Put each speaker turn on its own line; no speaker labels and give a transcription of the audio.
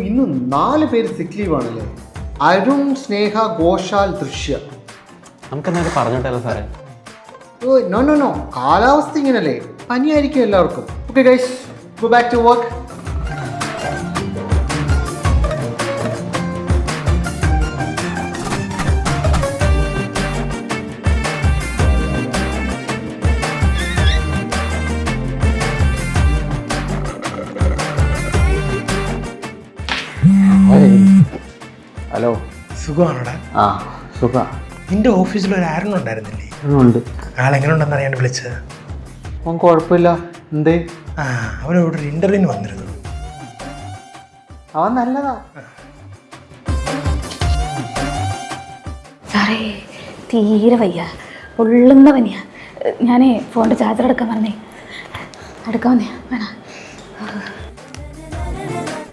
ഇന്ന് 4 പേര് സിക്ക് ലീവ് ആണല്ലേ. അരുൺ, സ്നേഹ, ഘോഷാൽ, ദൃശ്യ.
നമുക്ക് എന്നാലും പറഞ്ഞിട്ടല്ലോ സാറേ.
നോ കാലാവസ്ഥ ഇങ്ങനല്ലേ, പനിയായിരിക്കും എല്ലാവർക്കും. Okay guys, go back to work.
Hello,
സുഖമാണോടാ?
ആ സുഖ.
നിന്റെ ഓഫീസിൽ ഒരു ആരൻ ഉണ്ടായിരുന്നില്ലേ?
ഉണ്ട്.
ആളെങ്ങനെ ഉണ്ടെന്ന് അറിയാൻ വിളിച്ചത്.
അവൻ കുഴപ്പമില്ല. എന്തേ?
അവനോട് ഒരു ഇന്റർവ്യൂവിന് വന്നിരുന്നു.
അവൻ നല്ലതാ.
സാറേ തീരെ വയ്യ, പൊള്ളുന്ന പനിയാ. ഞാനേ ഫോണിൻ്റെ ചാർജർ എടുക്കാൻ പറഞ്ഞേ, എടുക്കാൻ വന്നേ വേണം.